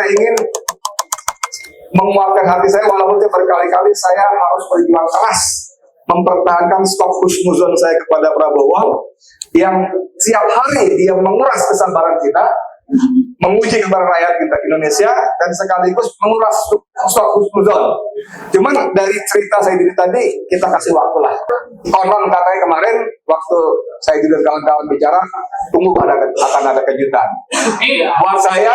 saya ingin menguatkan hati saya, walaupun berkali-kali saya harus berjuang keras mempertahankan stok husnuzon saya kepada Prabowo yang tiap hari dia menguras kesabaran kita, menguji kepada rakyat kita Indonesia, dan sekaligus menguras stok husnuzon. Cuman dari cerita saya tadi, kita kasih waktu lah. Konon katanya kemarin waktu saya dan kawan-kawan bicara, tunggu akan ada kejutan. Buat saya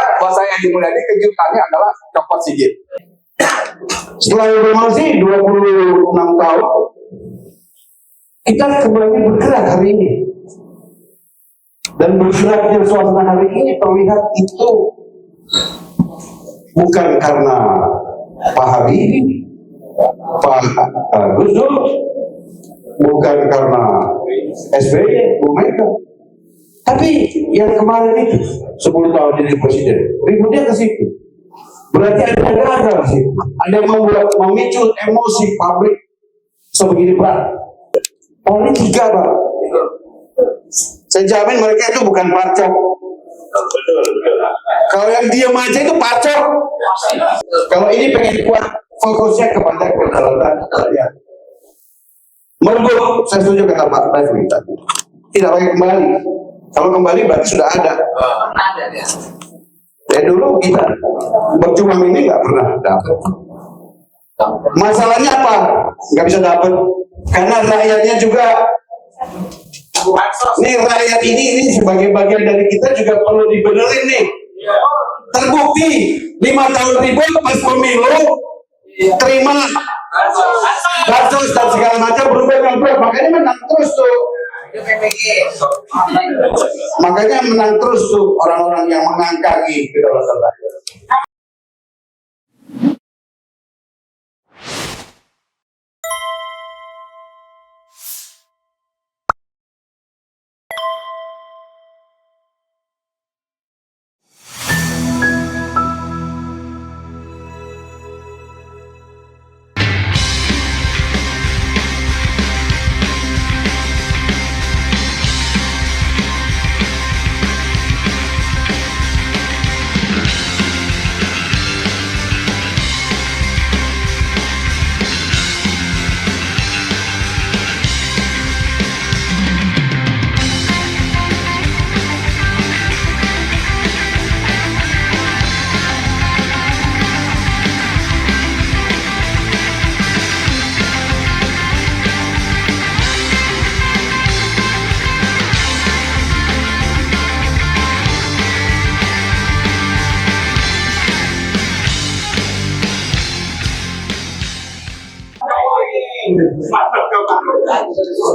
di Mulyadi, kejutannya adalah copot Sigit. Setelah reformasi 26 tahun, kita kembali bergerak hari ini. Dan bergeraknya suasana hari ini terlihat itu bukan karena Pak Habibie, Pak Gus Dur, bukan karena SBY, Bu Mega, tapi yang kemarin itu 10 tahun jadi presiden, ributnya ke situ. Berarti ada gagal sih, ada yang memicu emosi publik sebegini berat. Politika, Pak. Saya jamin mereka itu bukan parcok. Kalau yang diam aja itu parcok. Kalau ini pengen kuat, fokusnya kepada kedaulatan rakyat. Merebut, saya setuju kata Pak Refli tadi. Tidak pakai kembali. Kalau kembali berarti sudah ada. Ya dulu kita berjuang ini nggak pernah dapat. Masalahnya apa? Nggak bisa dapat karena rakyatnya juga. Nih rakyat ini sebagai bagian dari kita juga perlu dibenerin nih. Terbukti 5 tahun ribut pas pemilu terima bansos dan segala macam berubah, makanya menang terus tuh. Makanya menang terus tuh orang-orang yang mengangkangi kedaulatan rakyat.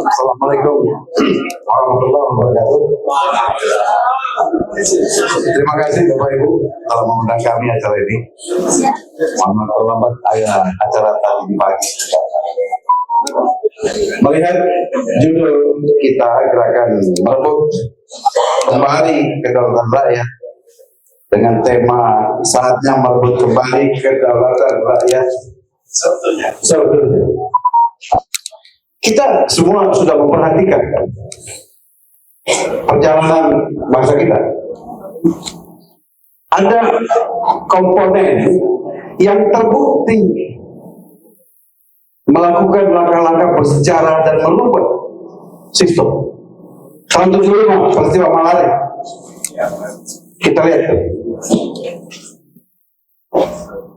Assalamualaikum warahmatullahi wabarakatuh. Terima kasih Bapak Ibu telah mengundang kami acara ini. Mohon terlambat acara tadi di pagi. Melihat judul kita gerakan merebut kembali kedaulatan rakyat dengan tema saatnya merebut kembali kedaulatan rakyat. Sebetulnya kita semua sudah memperhatikan perjalanan bangsa kita. Ada komponen yang terbukti melakukan langkah-langkah bersejarah dan merubah sistem. Tahun 75 peristiwa Malaya. Kita lihat tuh.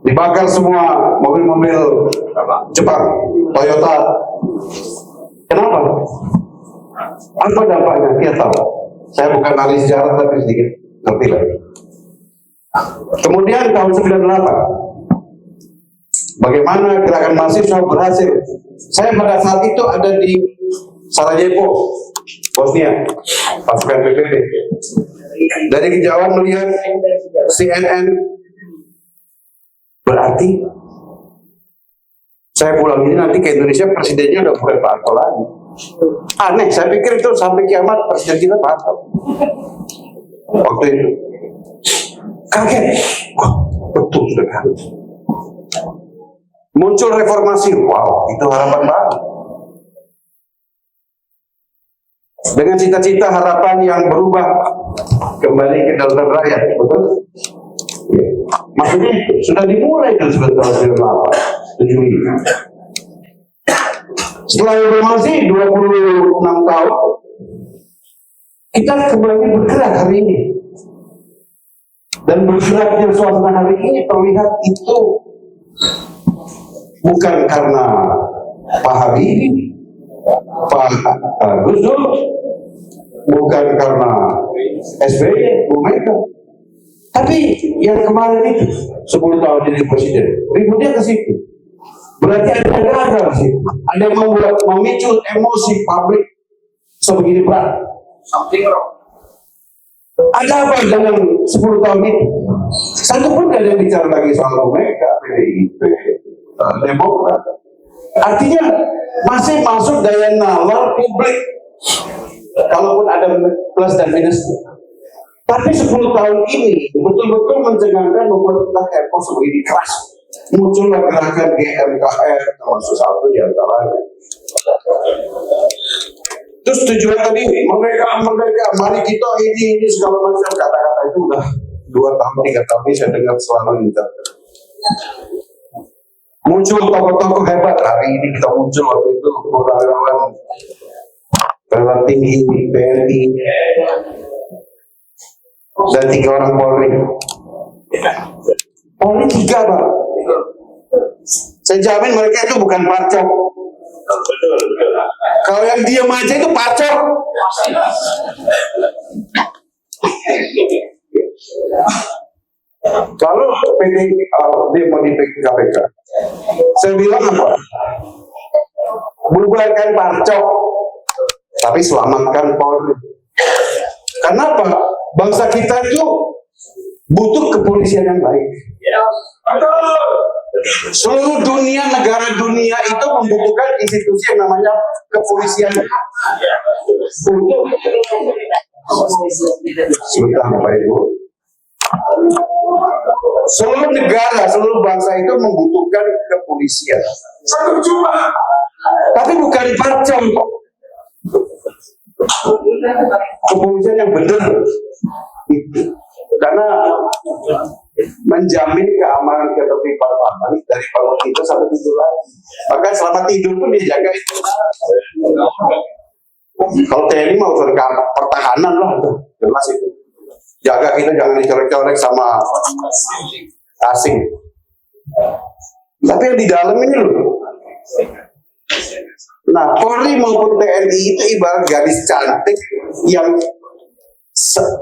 Dibakar semua mobil-mobil Jepang, Toyota. Kenapa? Apa dampaknya? Kita tahu. Saya bukan ahli sejarah tapi sedikit ngerti lah. Kemudian tahun 98, bagaimana gerakan mahasiswa berhasil. Saya pada saat itu ada di Sarajevo, Bosnia, pasukan PBB. Dari kejauhan melihat CNN, berarti saya pulang ini nanti ke Indonesia presidennya udah bukan Pak Harto lagi. Aneh, saya pikir itu sampai kiamat presiden kita Pak Harto. Waktu itu kaget, wah betul sudah kaget. Muncul reformasi, wow itu harapan baru. Dengan cita-cita harapan yang berubah kembali ke kedaulatan rakyat, betul? Ya. Maksudnya sudah dimulai dari tahun 78, 75. Setelah reformasi 26 tahun, kita kembali bergerak hari ini. Dan bergeraknya suasana hari ini terlihat itu bukan karena Pak Habibie, Pak Gus Dur, bukan karena SBY, Bu Mega, tapi yang kemarin itu 10 tahun jadi presiden, ributnya ke situ. Berarti ada gagal sih, ada yang memicu emosi publik sebegini berat. Something wrong. Ada apa dengan 10 tahun itu? Satu pun tidak ada yang bicara lagi soal Bu Mega, PDIP, Demokrat. Artinya masih masuk daya nalar publik, kalaupun ada plus dan minus. Tapi 10 tahun ini betul-betul mencengangkan, membuat kita heboh sebegini keras. Muncullah gerakan GMKR, termasuk satu di antaranya. Terus tujuan tadi mereka, mari kita ini segala macam kata-kata itu udah 2 tahun 3 tahun ini saya dengar selalu gitu. Muncul tokoh-tokoh hebat, hari ini kita muncul waktu itu relawan tinggi BNI dan 3 orang Polri. Polri 3 Pak. Saya jamin mereka itu bukan parcok. Kalau yang diam aja itu parcok. Lalu dia mau di KPK. Saya bilang apa? Bubarkan parcok, tapi selamatkan Polri. Kenapa? Bangsa kita itu butuh kepolisian yang baik. Seluruh dunia, negara dunia itu membutuhkan institusi yang namanya kepolisian. Sebentar Bapak Ibu. Seluruh negara, seluruh bangsa itu membutuhkan kepolisian. Tapi bukan parcong. Kepolisian yang benar. Karena menjamin keamanan ketertiban dari bangun tidur sampai tidur lagi. Bahkan selama tidur pun dijaga itu. Kalau TNI mau urusan pertahanan lah, jelas itu. Jaga kita jangan dicorek-corek sama asing. Tapi yang di dalam ini loh. Nah, Polri maupun TNI itu ibarat gadis cantik yang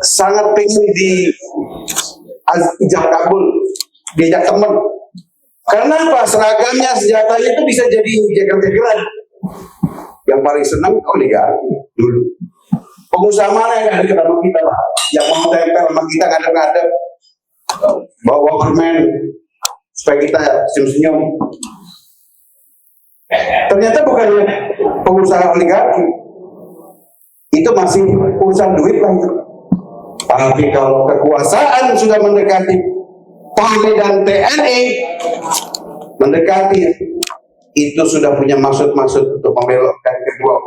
sangat pengen diajak kabul, diajak teman. Karena apa? Seragamnya, senjatanya itu bisa jadi jeger-jegeran. Yang paling senang oligarki dulu. Pengusaha mana yang ada di dalam kita Pak? Yang mau tempel sama kita ngadep-ngadep, bawa permen supaya kita senyum-senyum. Ternyata bukan pengusaha oligarki. Itu masih urusan duit lah itu. Tapi kalau kekuasaan sudah mendekati Polri dan TNI, mendekati, itu sudah punya maksud-maksud untuk membelokkan kedua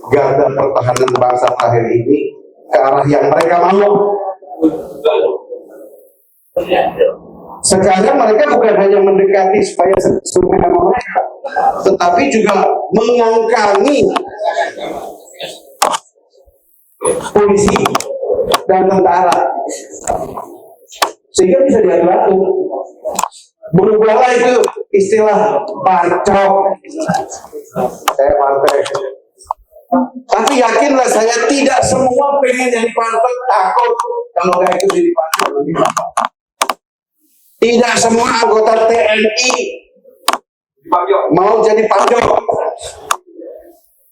garda pertahanan bangsa terakhir ini ke arah yang mereka mau. Sekarang mereka bukan hanya mendekati supaya sesuai sama mereka, tetapi juga mengangkangi polisi dan tentara sehingga bisa diatur-atur. Berubahlah itu istilah parcok. Saya partai, tapi yakinlah saya tidak semua pengen jadi partai, takut kalau kayak itu jadi partai. Tidak semua anggota TNI mau jadi parcok,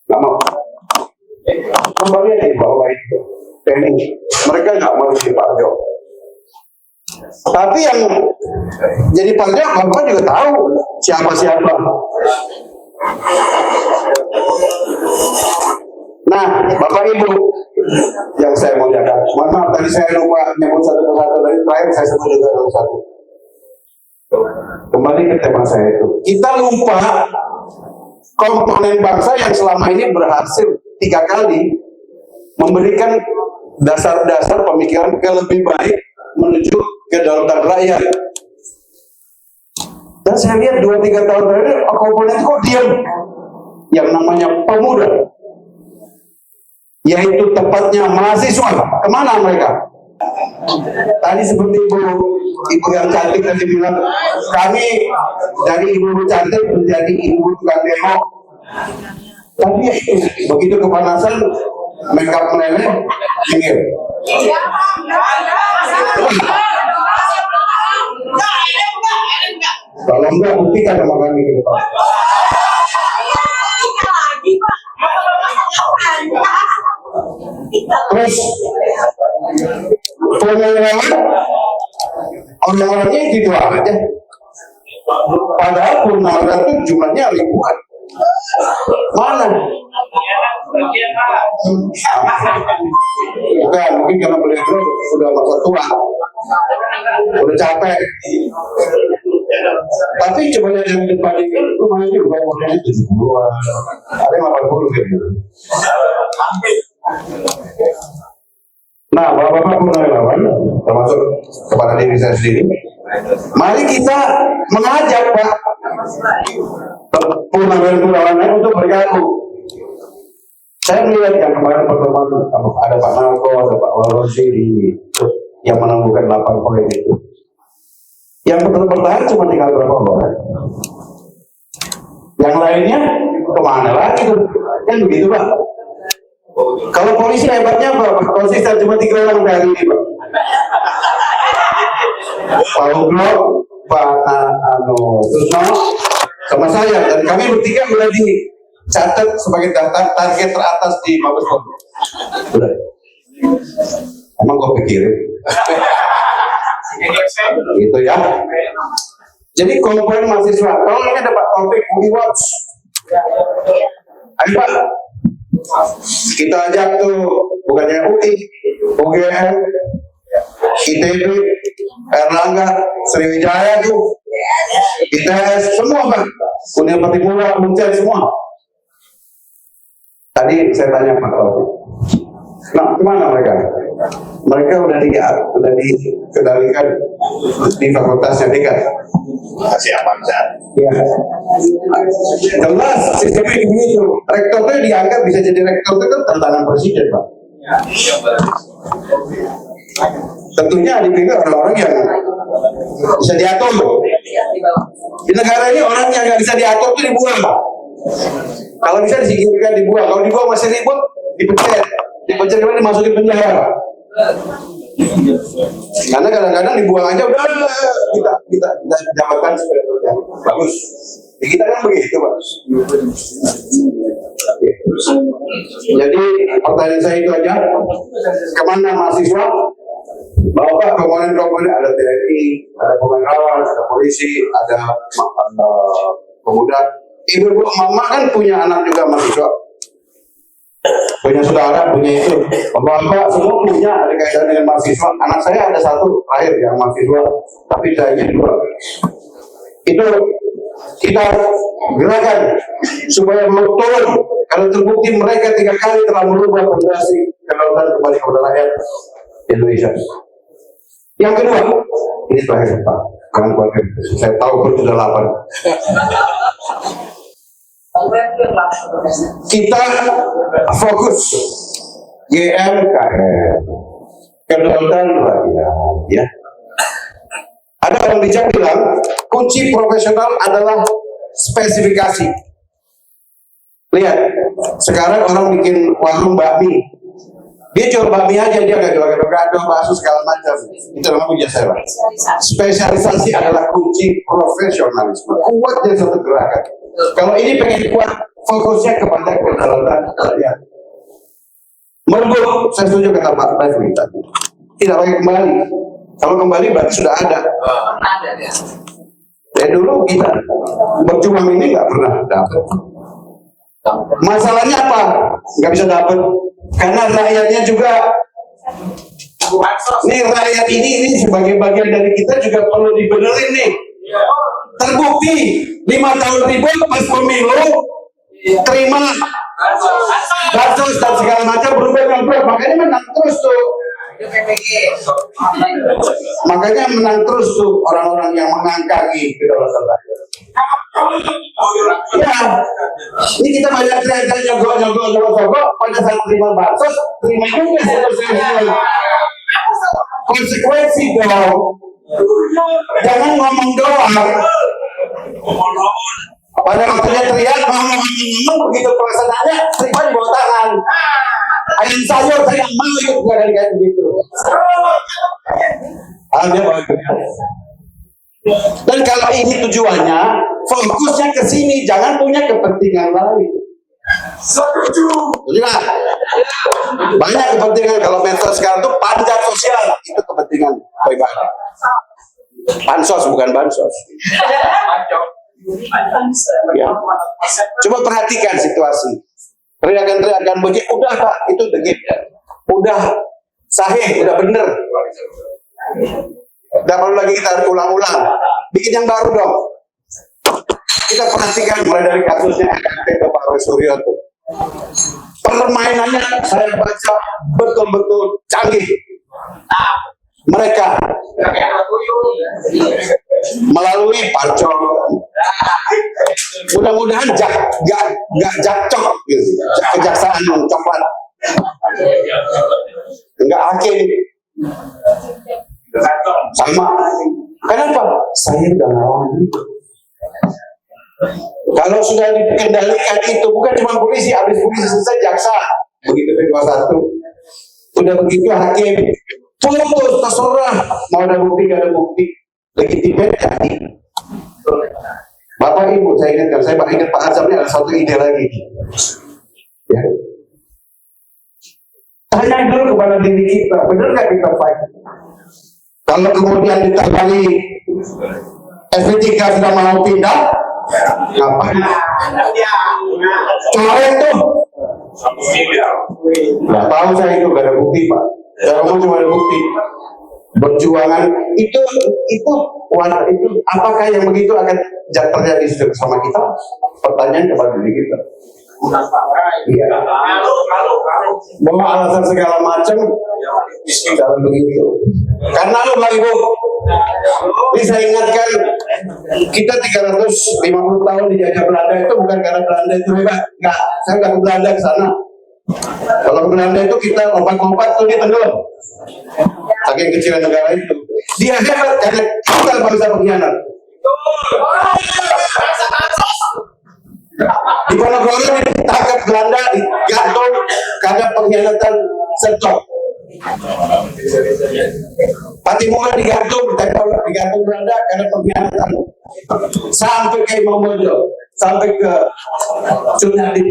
nggak mau. Kembali aja di bawah itu TNI, mereka nggak mau jadi parcok. Tapi yang jadi parcok, Bapak juga tahu siapa-siapa. Nah, Bapak Ibu yang saya muliakan, mohon maaf tadi saya lupa nyebut satu persatu, dari terakhir saya sebut juga satu. Kembali ke tema saya itu, kita lupa komponen bangsa yang selama ini berhasil 3 kali memberikan dasar-dasar pemikiran ke lebih baik menuju kedaulatan rakyat. Dan saya lihat 2-3 tahun terakhir komponen kok diam. Yang namanya pemuda, yaitu tepatnya mahasiswa, kemana mereka? Tadi seperti ibu yang cantik tadi bilang, kami dari ibu cantik menjadi ibu tukang demo. Tapi begitu kepanasan, makeup meleleh, minggir. Kalau enggak, buktikan sama kami ke depan. Terus pengenalan orang-orangnya gitu aja. Padahal purnawirawan itu jumlahnya ribuan. Mana? Bukan, mungkin karena beliau sudah masa tua, udah capek. Tapi coba lihat yang depan ini, rumahnya juga modalnya 70-an, ada yang 80 gitu. Nah, bapak-bapak purnawirawan, termasuk kepada diri saya sendiri, mari kita mengajak Pak purnawirawan untuk bergabung. Saya melihat yang kemarin pertemuan ada Pak Narko, ada Pak Walrosi yang menemukan 8 poin itu. Yang bertahan cuma tinggal berapa orang. Yang lainnya kemana lagi tuh? Kan begitu Pak. Kalau polisi hebatnya apa? Konsisten cuma 3 orang dari ini Pak. Pak Uglo, Pak Tusno, sama saya, dan kami bertiga sudah dicatat sebagai target teratas di Mabes Polri. Sudah. Emang gue pikirin. Gitu ya. Jadi komponen mahasiswa. Kalau ini ada Pak Taufik UI Watch. Ayo Pak, kita ajak tuh bukannya UI, UGM, ITB, Erlangga, Sriwijaya tuh, ITS, semua Pak, Universitas Timur, Muncul semua. Tadi saya tanya Pak Taufik, nah kemana mereka? Mereka udah dikendalikan di fakultasnya Dekan. Masih aman kan? Ya. Jelas sistemnya begitu. Rektor itu dianggap bisa jadi rektor itu kan tantangan presiden Pak. Tentunya dipilih orang-orang yang bisa diatur. Di negara ini orang yang nggak bisa diatur itu dibuang Pak. Kalau bisa disingkirkan dibuang. Kalau dibuang masih ribut, dipecat. Dipecat kemudian dimasukin penjara. Karena kadang-kadang dibuang aja udah kita jabatan sebenarnya bagus. Ya, kita kan begitu Pak. Jadi pertanyaan saya itu aja, kemana mahasiswa? Bapak komponen-komponen ada TNI, ada purnawirawan, ada polisi, ada pemuda. Ibu mama kan punya anak juga mahasiswa. Punya saudara, punya itu, bapak semua punya ada kaitan dengan mahasiswa. Anak saya ada satu terakhir yang mahasiswa, tapi saya 2. Itu kita gerakan supaya mau turun. Kalau terbukti mereka 3 kali telah merubah fondasi kedaulatan kembali kepada rakyat Indonesia. Yang kedua, ini terakhir Pak, jangan khawatir, saya tahu perut sudah lapar. Kita fokus GMKM, kedaulatan rakyat, ya. Ada orang bijak bilang kunci profesional adalah spesifikasi. Lihat, sekarang orang bikin warung bakmi, dia jual bakmi aja, dia nggak jual gado-gado, bakso segala macam. Itu namanya punya saya. Spesialisasi adalah kunci profesionalisme. Kuat dari satu gerakan. Kalau ini pengen kuat, fokusnya kepada kedaulatan rakyat. Mergo, saya setuju kata Pak Refli tadi. Tidak pakai kembali. Kalau kembali berarti sudah ada. Ada ya. Ya dulu kita berjuang ini nggak pernah dapat. Masalahnya apa? Nggak bisa dapat. Karena rakyatnya juga. Nih rakyat ini sebagai bagian dari kita juga perlu dibenerin nih. Terbukti 5 tahun ribut pas pemilu terima bansos dan segala macam berubah, makanya menang terus tuh. Makanya menang terus tuh orang-orang yang mengangkangi kedaulatan rakyat. Ya, ini kita banyak teriak nyogok pada saat terima bansos, terima juga seterusnya. Konsekuensi dong. Jangan ngomong doang. Pada waktunya teriak, ngomong begitu pelaksanaannya, terima di bawah tangan. Ayam sayur saya mau ikut kayak begitu. Ada bagus. Dan kalau ini tujuannya, fokusnya ke sini, jangan punya kepentingan lain. Setuju. Banyak kepentingan kalau mentor sekarang tuh panjat sosial, itu kepentingan pribadi. Pansos bukan bansos. Ya. Coba perhatikan situasi. Teriakan-teriakan begitu, udah Pak, itu the game. Udah sahih, udah bener. Tidak perlu lagi kita ulang-ulang. Bikin yang baru dong. Kita perhatikan mulai dari kasusnya Pak Roy Suryo itu. Permainannya saya baca betul-betul canggih. Mereka melalui parcok. Mudah-mudahan gak jacok gitu. Kejaksaan coklat. Enggak hakim. Sama. Kenapa? Saya udah ngalamin itu. Kalau sudah dikendalikan itu bukan cuma polisi, habis polisi selesai jaksa. Begitu P21. Udah begitu hakim. Putus, terserah. Mau ada bukti, gak ada bukti. Legitimate jadi. Bapak Ibu, saya ingatkan, saya ingat Pak Azam ini ada satu ide lagi. Ya. Tanya dulu kepada diri kita, benar nggak kita fight? Kalau kemudian ditangani SP3 sudah mau pindah, ngapain? Coret tuh. Nggak tahu saya itu, gak ada bukti Pak. Saya ngomong cuma ada bukti. Perjuangan itu apakah yang begitu akan terjadi sama kita? Pertanyaan kepada diri kita. Iya. Bahwa alasan segala macam jangan begitu. Karena lu Pak Ibu, ini saya ingatkan, kita 350 tahun dijajah Belanda itu bukan karena Belanda itu hebat. Enggak, saya nggak ke Belanda ke sana. Kalau ke Belanda itu kita lompat-lompat tuh dia tenggelam. Saking kecilnya negara itu. Dia hebat karena kita bangsa pengkhianat. Di Ponorogo ditangkap Belanda, digantung karena pengkhianatan Sertok. Patimoga digantung Belanda karena pengkhianatan. Sampai ke Imam Bonjol, sampai ke Tsunami.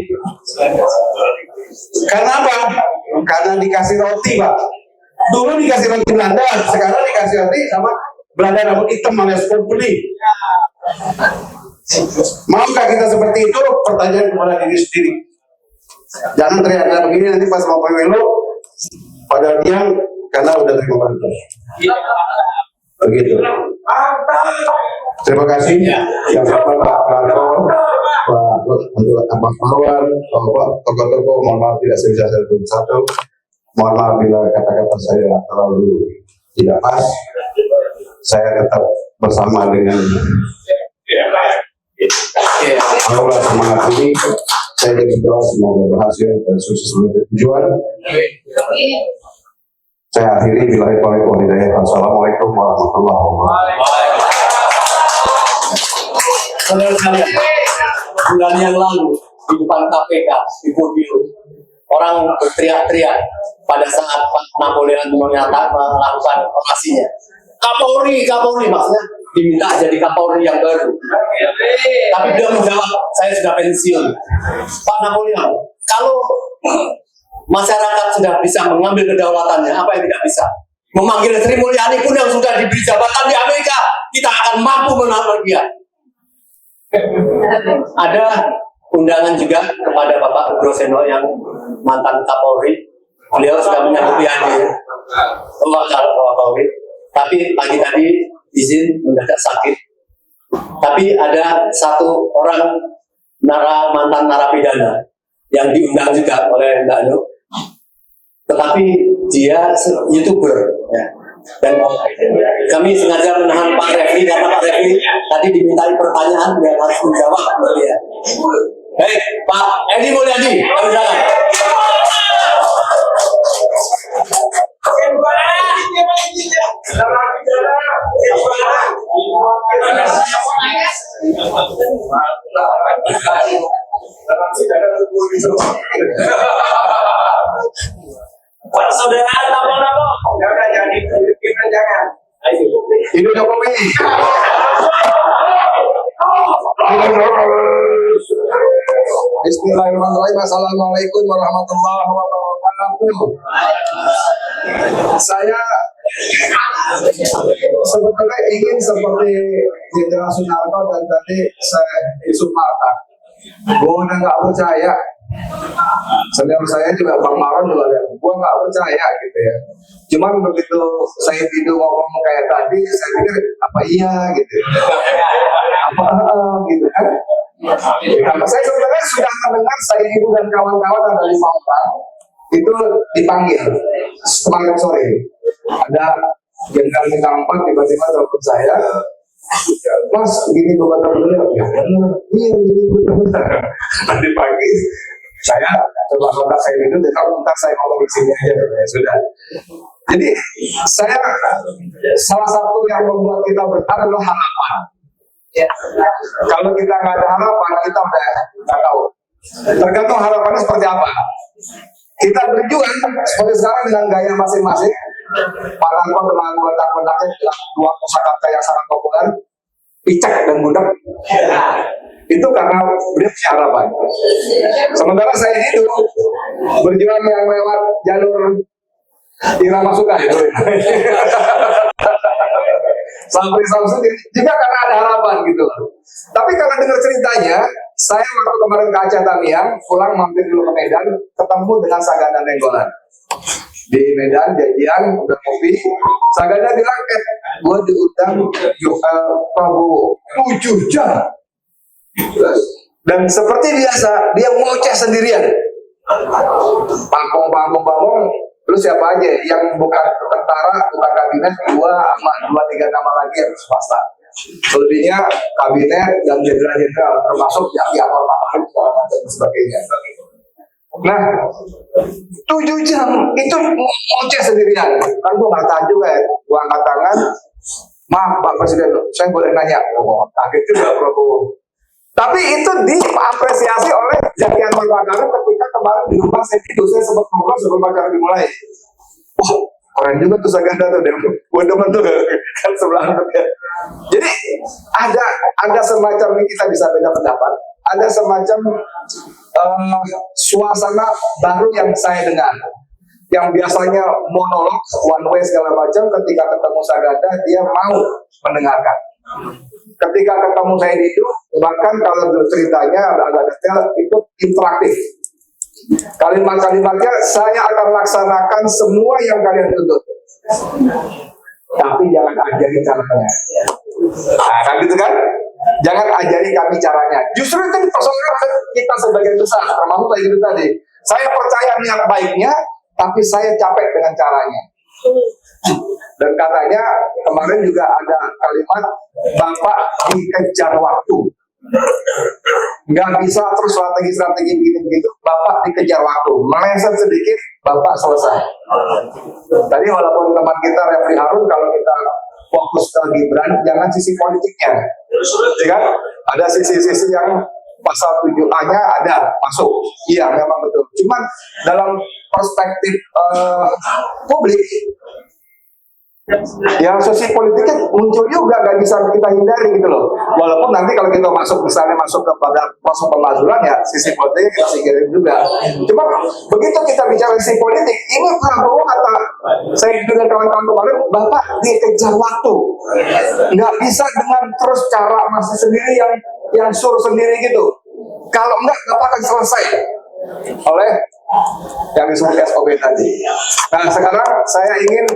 Karena apa? Karena dikasih roti Pak. Dulu dikasih roti Belanda, sekarang dikasih roti sama Belanda rambut hitam alias Kompuli. Maukah kita seperti itu? Pertanyaan kepada diri sendiri. Jangan teriak begini nanti pas mau pemilu pada tiang karena udah terima bantuan. Begitu. Terima kasih. Yang sama Pak Marco, Pak Marwan, tokoh-tokoh, mohon maaf tidak bisa saya sebut satu. Mohon maaf bila kata-kata saya terlalu tidak pas. Saya tetap bersama dengan Allah semangat ini. Saya berdoa semoga berhasil dan sukses menuju tujuan. Saya akhiri bila itu Wassalamualaikum warahmatullahi wabarakatuh. Saudara sekalian, bulan yang lalu di depan KPK di podium orang berteriak-teriak pada saat Pak Napoleon melakukan operasinya. Kapolri maksudnya diminta jadi Kapolri yang baru. Tapi dia menjawab, saya sudah pensiun. Pak Napoleon, kalau masyarakat sudah bisa mengambil kedaulatannya, apa yang tidak bisa? Memanggil Sri Mulyani pun yang sudah diberi jabatan di Amerika, kita akan mampu menangkap dia. Ada undangan juga kepada Bapak Groseno yang mantan Kapolri. Beliau sudah menyambut hadir. Kapolri. Tapi pagi tadi izin mendadak sakit. Tapi ada satu orang mantan narapidana yang diundang juga oleh Mbak Nuk. Tetapi dia YouTuber. Ya. Dan kami sengaja menahan Pak Refli karena Pak Refli tadi dimintai pertanyaan dan harus menjawab oleh dia. Baik, Pak Edi Mulyadi, kami silakan. Pak saudara nama-nama, jangan jadi kita jangan. Hidup Jokowi. Bismillahirrahmanirrahim. Assalamualaikum warahmatullahi wabarakatuh. Saya sebetulnya ingin seperti Jenderal Soeharto dan tadi saya Yusuf Marta. Gue udah nggak percaya. Senior saya juga Bang Maron juga ada. Gue nggak percaya gitu ya. Cuman begitu saya video ngomong kayak tadi, saya pikir apa iya gitu. Apa gitu kan? Nah, saya sebenarnya sudah mendengar saya ibu dan kawan-kawan ada 5 orang itu dipanggil kemarin sore. Ada jenderal bintang 4 tiba-tiba telepon saya, Mas, begini beberapa benar ya, iya begini benar. Tadi pagi saya coba kontak saya itu, dan kalau kontak saya ngomong di sini aja, ya sudah. Jadi saya salah satu yang membuat kita bertahan adalah harapan. Kalau kita nggak ada harapan, kita udah nggak tahu. Tergantung harapannya seperti apa. Kita berjuang seperti sekarang dengan gaya masing-masing. Pak Anwar dengan kotak-kotaknya dengan 2 kosakata yang sangat populer, picak dan budak. Itu karena beliau punya harapan. Sementara saya hidup berjuang yang lewat jalur irama suka itu. Sampai juga karena ada harapan gitu. Tapi kalau dengar ceritanya, saya waktu kemarin ke Aceh Tamiang, pulang mampir dulu ke Medan, ketemu dengan Saganda Nenggolan. Di Medan janjian udah kopi. Saganda bilang, gue diundang Prabowo 7 jam. Dan seperti biasa, dia ngoceh sendirian. Pangkong. Lu siapa aja yang bukan tentara, bukan kabinet, 2 sama 2-3 nama lagi yang swasta. Selebihnya kabinet dan jenderal-jenderal, termasuk Jaki Anwar Matahari dan sebagainya. Nah, 7 jam itu ngoceh sendirian. Kan gue nggak tahan juga ya, gue angkat tangan. Maaf Pak Presiden, saya boleh nanya. Kaget juga Prabowo. Tapi itu diapresiasi oleh Jaki Anwar Matahari ketika kemarin di rumah saya tidur, saya sempat ngobrol sebelum acara dimulai. Wah, keren juga tuh Saganda tuh, gue demen tuh kan sebelah ya. Jadi ada semacam ini, kita bisa beda pendapat. Ada semacam suasana baru yang saya dengar. Yang biasanya monolog, one way segala macam, ketika ketemu Saganda dia mau mendengarkan. Ketika ketemu saya itu, bahkan kalau ceritanya agak detail, itu interaktif. Kalimat-kalimatnya, saya akan laksanakan semua yang kalian tuntut. Tapi jangan ajari caranya. Nah, kan gitu kan? Jangan ajari kami caranya. Justru itu persoalan kita sebagai besar, termasuk kayak gitu tadi. Saya percaya niat baiknya, tapi saya capek dengan caranya. Dan katanya kemarin juga ada kalimat, Bapak dikejar waktu. Nggak bisa terus strategi begitu-begitu, Bapak dikejar waktu. Meleset sedikit, Bapak selesai. Tadi walaupun teman kita Refli Harun, kalau kita fokus ke Gibran, jangan sisi politiknya. Ya kan? Ada sisi-sisi yang pasal 7A-nya ada, masuk. Iya, memang betul. Cuman dalam perspektif publik, ya sisi politiknya muncul juga, gak bisa kita hindari gitu loh. Walaupun nanti kalau kita masuk kepada proses pemakzulan, ya sisi politiknya kita singkirin juga. Cuma begitu kita bicara sisi politik, ini Prabowo kata saya dengan kawan-kawan kemarin, Bapak dikejar waktu, nggak bisa dengan terus cara masih sendiri yang suruh sendiri gitu. Kalau enggak, Bapak akan selesai oleh yang disebut SOB tadi. Nah sekarang saya ingin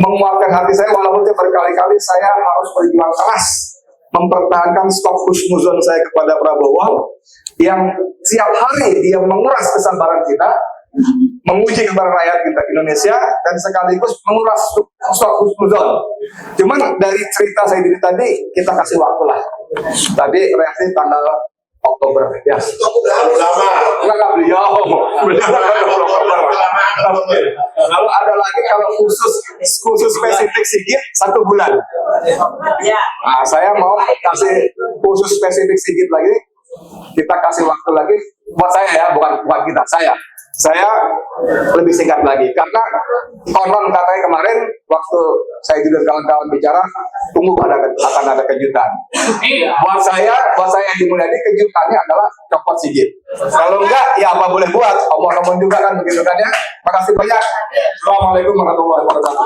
menguatkan hati saya, walaupun berkali-kali saya harus berjuang keras mempertahankan stok husnuzon saya kepada Prabowo yang tiap hari dia menguras kesabaran kita, menguji kepada rakyat kita Indonesia dan sekaligus menguras stok husnuzon. Cuman dari cerita saya tadi kita kasih waktu lah. Tadi reaksi tanggal Oktober ya. Enggak beliau. Lalu ada lagi kalau khusus spesifik Sigit 1 bulan. Nah, saya mau kasih khusus spesifik Sigit lagi. Kita kasih waktu lagi buat saya ya, bukan kita, saya lebih singkat lagi karena konon katanya kemarin waktu saya juga kawan-kawan bicara tunggu akan ada kejutan. Buat saya Edi Mulyadi kejutannya adalah copot Sigit. Kalau enggak ya apa boleh buat, omong-omong juga kan begitu kan ya. Makasih banyak. Assalamualaikum warahmatullahi wabarakatuh.